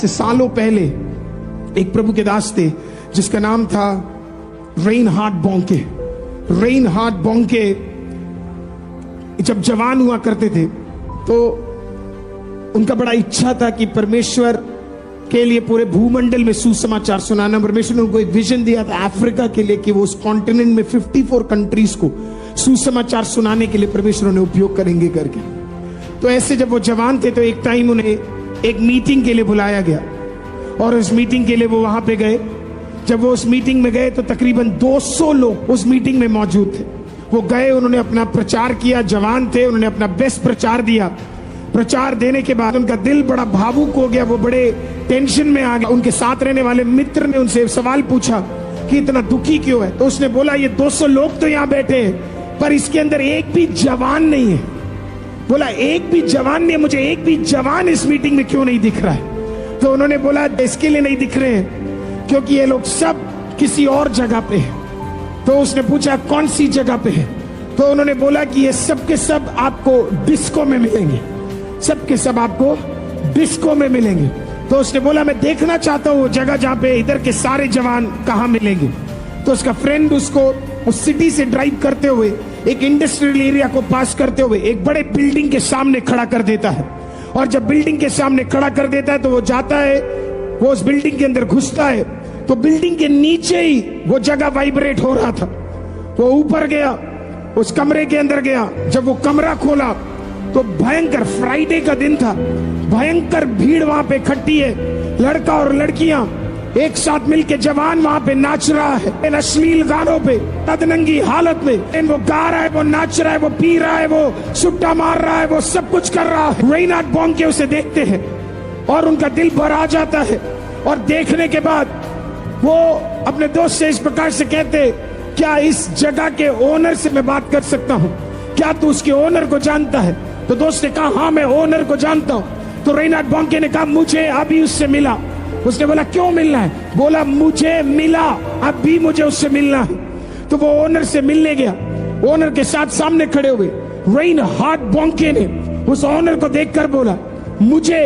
से सालों पहले एक प्रभु के दास थे जिसका नाम था रेनहार्ड बोंके। रेनहार्ड बोंके जब जवान हुआ करते थे तो उनका बड़ा इच्छा था कि परमेश्वर के लिए पूरे भूमंडल में सुसमाचार सुनाना। परमेश्वर ने उनको एक विजन दिया था अफ्रीका के लिए कि वो उस कॉन्टिनेंट में 54 कंट्रीज को सुसमाचार सुनाने के लिए परमेश्वर ने उपयोग करेंगे करके। तो ऐसे जब वो जवान थे तो एक टाइम उन्हें एक मीटिंग के लिए बुलाया गया और उस मीटिंग के लिए वो वहां पे गए। जब वो उस मीटिंग में गए तो तकरीबन 200 लोग उस मीटिंग में मौजूद थे। वो गए, उन्होंने अपना प्रचार किया, जवान थे, उन्होंने अपना बेस्ट प्रचार दिया। प्रचार देने के बाद उनका दिल बड़ा भावुक हो गया, वो बड़े टेंशन में आ गया। उनके साथ रहने वाले मित्र ने उनसे सवाल पूछा कि इतना दुखी क्यों है। तो उसने बोला ये 200 लोग तो यहाँ बैठे हैं पर इसके अंदर एक भी जवान नहीं है। बोला एक भी जवान नहीं, मुझे एक भी जवान इस मीटिंग में क्यों नहीं दिख रहा है। तो उन्होंने बोला इसके लिए नहीं दिख रहे हैं क्योंकि ये लोग सब किसी और जगह पे हैं। तो उसने पूछा कौन सी जगह पे है। तो उन्होंने बोला कि ये सब के सब आपको डिस्को में मिलेंगे, सब के सब आपको डिस्को में मिलेंगे। तो उसने बोला मैं देखना चाहता हूँ वो जगह जहाँ पे इधर के सारे जवान कहाँ मिलेंगे। तो उसका फ्रेंड उसको उस सिटी से ड्राइव करते हुए एक इंडस्ट्रियल एरिया को पास करते हुए एक बड़े बिल्डिंग के सामने खड़ा कर देता है। और जब बिल्डिंग के सामने खड़ा कर देता है तो वो जाता है, वो उस बिल्डिंग के अंदर घुसता है तो बिल्डिंग के नीचे ही वो जगह वाइब्रेट हो रहा था। वो ऊपर गया, उस कमरे के अंदर गया। जब वो कमरा खोला तो भयंकर, फ्राइडे का दिन था, भयंकर भीड़ वहां पे इकट्ठी है। लड़का और लड़कियां एक साथ मिलके, जवान वहां पे नाच रहा है इन अश्लील गानों पे, तदनंगी हालत में। वो गा रहा है, वो नाच रहा है, वो पी रहा है, वो सुट्टा मार रहा है, वो सब कुछ कर रहा है। रेनहार्ड बोंके उसे देखते हैं और उनका दिल भर आ जाता है। और देखने के बाद वो अपने दोस्त से इस प्रकार से कहते क्या इस जगह के ओनर से मैं बात कर सकता हूँ, क्या तू उसके ओनर को जानता है। तो दोस्त ने कहा हाँ मैं ओनर को जानता हूँ। तो रेनहार्ड बोंके ने कहा मुझे अभी उससे मिला। उसने बोला क्यों मिलना है। बोला मुझे मिला, अभी मुझे उससे मिलना है। तो वो ओनर से मिलने गया। ओनर के साथ सामने खड़े हुए रेनहार्ड बोंके ने उस ओनर को देखकर बोला मुझे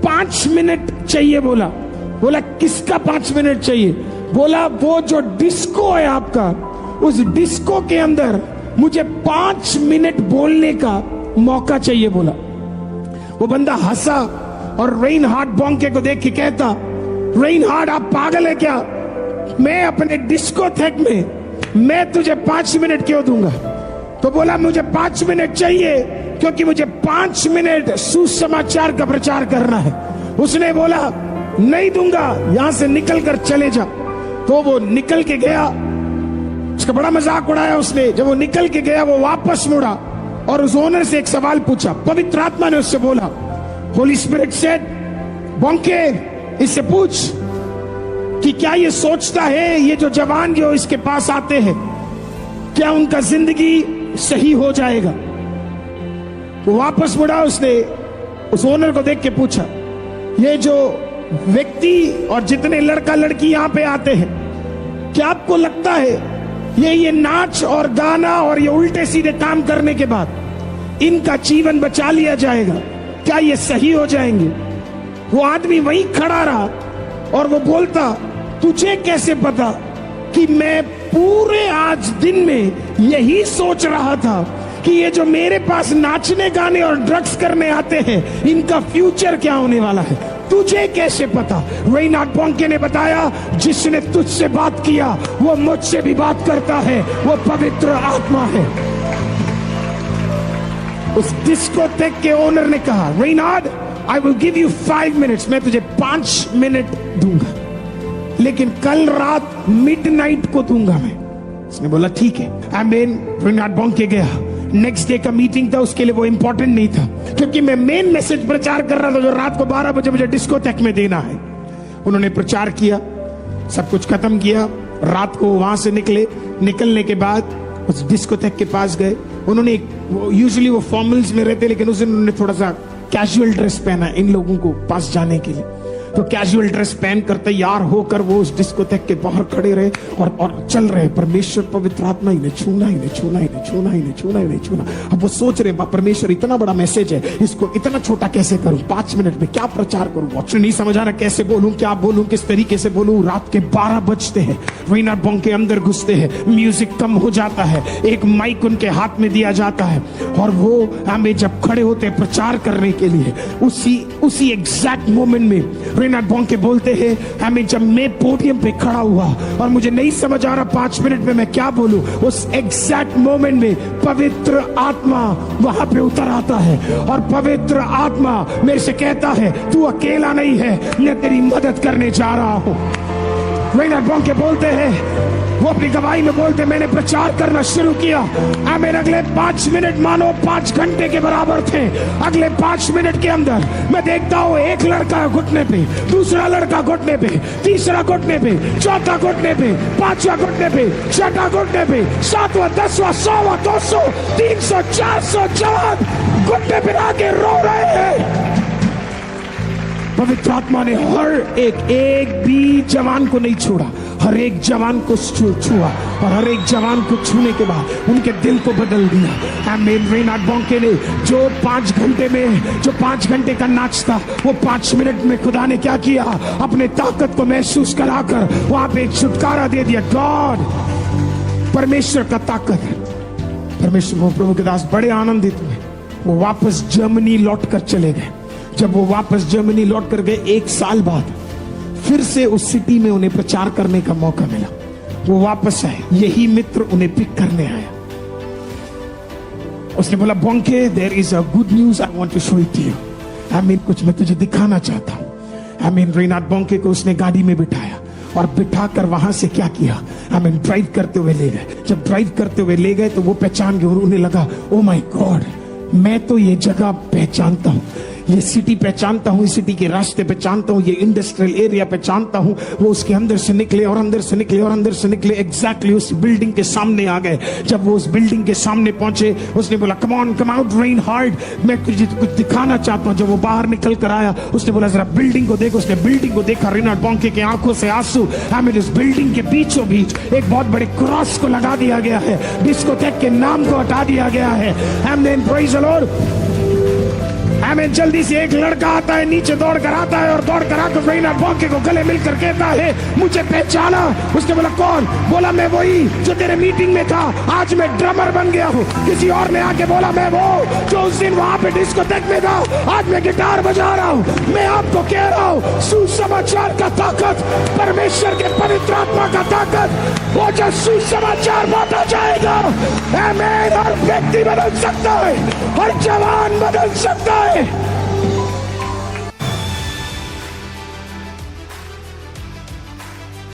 5 मिनट चाहिए। बोला किसका 5 मिनट चाहिए। बोला वो जो डिस्को है आपका, उस डिस्को के अंदर मुझे 5 मिनट बोलने का मौका चाहिए। बोला वो बंदा हंसा और रेनहार्ड बोंके को देख के कहता रेनहार्ड आप पागल है क्या, मैं अपने डिस्कोथेक में मैं तुझे 5 मिनट क्यों दूंगा। तो बोला मुझे 5 मिनट चाहिए क्योंकि मुझे 5 मिनट सुसमाचार का प्रचार करना है। उसने बोला नहीं दूंगा, यहां से निकल कर चले जा। तो वो निकल के गया, उसका बड़ा मजाक उड़ाया उसने। जब वो निकल के गया वो वापस मुड़ा और उस ओनर से एक सवाल पूछा। पवित्र आत्मा ने उससे बोला, होली स्पिरिट सेड बोंके इससे पूछ कि क्या ये सोचता है ये जो जवान जो इसके पास आते हैं क्या उनका जिंदगी सही हो जाएगा। वो वापस मुड़ा, उसने उस ओनर को देख के पूछा ये जो व्यक्ति और जितने लड़का लड़की यहाँ पे आते हैं क्या आपको लगता है ये नाच और गाना और ये उल्टे सीधे काम करने के बाद इनका जीवन बचा लिया जाएगा, क्या ये सही हो जाएंगे। वो आदमी वहीं खड़ा रहा और वो बोलता तुझे कैसे पता कि मैं पूरे आज दिन में यही सोच रहा था कि ये जो मेरे पास नाचने गाने और ड्रग्स करने आते हैं इनका फ्यूचर क्या होने वाला है, तुझे कैसे पता। रेनहार्ड बोंके ने बताया जिसने तुझसे बात किया वो मुझसे भी बात करता है, वो पवित्र आत्मा है। उस डिस्कोथेक के ओनर ने कहा Reinhard I will give you 5 minutes, मैं तुझे 5 मिनट दूंगा लेकिन कल रात मिडनाइट को दूंगा मैं। उसने बोला ठीक है। आमीन। रेनहार्ड बोंके गया। नेक्स्ट डे का मीटिंग था, उसके लिए वो इंपॉर्टेंट नहीं था क्योंकि मैं मेन मैसेज प्रचार कर रहा था जो रात को 12 बजे मुझे डिस्कोथेक में देना है। उन्होंने प्रचार किया, सब कुछ खत्म किया, रात को वहां से निकलने के बाद उस डिस्कोथेक के पास गए। उन्होंने यूजुअली वो फॉर्मल्स में रहते लेकिन उस दिन उन्होंने थोड़ा सा कैजुअल ड्रेस पहना इन लोगों को पास जाने के लिए। तो कैजुअल ड्रेस पहन कर तैयार होकर वो उस डिस्कोथेक के बाहर खड़े रहे और चल रहे, परमेश्वर पवित्र आत्मा इन्हें छूना, इन्हें छूना, इन्हें छूना, इन्हें छूना, इन्हें छूना। अब वो सोच रहे परमेश्वर इतना बड़ा मैसेज है, इसको इतना छोटा कैसे करूं, 5 मिनट में क्या प्रचार करूं, कुछ नहीं समझ आ रहा, कैसे बोलूं, क्या बोलूं, किस तरीके से बोलूं। रात के 12 बजते हैं, रेनहार्ड बोंके अंदर घुसते हैं, म्यूजिक कम हो जाता है, एक माइक उनके हाथ में दिया जाता है और वो हमें जब खड़े होते हैं प्रचार करने के लिए, उसी एग्जैक्ट मोमेंट में रेनहार्ड बोंके बोलते हैं, हमें जब मैं पोडियम पे खड़ा हुआ और मुझे नहीं समझ आ रहा 5 मिनट में मैं क्या बोलूं, उस एग्जैक्ट मोमेंट में पवित्र आत्मा वहां पे उतर आता है और पवित्र आत्मा मेरे से कहता है तू अकेला नहीं है, मैं तेरी मदद करने जा रहा हूं। रेनहार्ड बोंके बोलते हैं, वो अपनी गवाही में बोलते, मैंने प्रचार करना शुरू किया, आमीन। अगले 5 मिनट मानो 5 घंटे के बराबर थे। अगले 5 मिनट के अंदर मैं देखता हूं एक लड़का घुटने पे, दूसरा लड़का घुटने पे, तीसरा घुटने पे, चौथा घुटने पे, पांचवा घुटने पे, छठा घुटने पे, 7वां 10वां 100वां 200 300 400 जवान घुटने पे आके रो रहे हैं। पवित्र आत्मा ने हर एक भी जवान को नहीं छोड़ा, हर एक जवान को छुआ और हर एक जवान को छूने के बाद उनके दिल को बदल दिया। आमीन। रेनहार्ड बोंके ने जो 5 घंटे में, जो 5 घंटे का नाच था, वो 5 मिनट में खुदा ने क्या किया, अपने ताकत को महसूस कराकर वहां पे छुटकारा दे दिया। गॉड, परमेश्वर का ताकत, परमेश्वर। वो प्रभु के दास बड़े आनंदित हुए, वो वापस जर्मनी लौट कर चले गए। जब वो वापस जर्मनी लौट कर गए, 1 साल बाद फिर से उस सिटी में उन्हें प्रचार करने का मौका मिला। वो वापस आए, यही मित्र उन्हें पिक करने आया। उसने बोला, बोंके, there is a good news, I want to show it to you. आमीन, कुछ मैं तुझे दिखाना चाहता हूं। आमीन। रेनहार्ड बोंके को उसने गाड़ी में बिठाया और बिठाकर वहां से क्या किया, आमीन, ड्राइव करते हुए ले गए। जब ड्राइव करते हुए ले गए तो वो पहचान गए और उन्हें लगा, ओ माय गॉड, मैं तो ये जगह पहचानता हूं, ये सिटी पहचानता हूं, इस सिटी के रास्ते पहचानता हूं, ये इंडस्ट्रियल एरिया पहचानता हूं। वो उसके अंदर से निकले और अंदर से निकले और अंदर से निकले, एग्जैक्टली उस बिल्डिंग के सामने आ गए। जब वो उस बिल्डिंग के सामने पहुंचे, उसने बोला, come on, come out Reinhard, मैं तुझे कुछ दिखाना चाहता हूं। जब वो बाहर निकल कर आया, उसने बोला, जरा बिल्डिंग को देखो। उसने बिल्डिंग को देखा, रेनहार्ड बोंके की आंखों से आंसू। हमें इस बिल्डिंग के बीचों बीच एक बहुत बड़े क्रॉस को लगा दिया गया है, डिस्कोथेक के नाम को हटा दिया गया है। आमीन, प्रेज़ द लॉर्ड। हमें जल्दी से एक लड़का आता है, नीचे दौड़ कर आता है और दौड़ कर आकर रेनहार्ड बोंके को गले मिलकर कहता है, मुझे पहचाना? उसने बोला, कौन? बोला, मैं वही जो तेरे मीटिंग में था, आज मैं ड्रमर बन गया हूँ। किसी और ने आके बोला, मैं वो जो उस दिन वहां पे डिस्कोथेक में था, आज मैं गिटार बजा रहा हूँ। मैं आपको कह रहा हूँ, सुसमाचार का ताकत, परमेश्वर के पवित्र आत्मा का ताकत, वो जो सुसमाचार बांटा जाएगा, आमीन, हर व्यक्ति बदल सकता है, हर जवान बदल सकता है।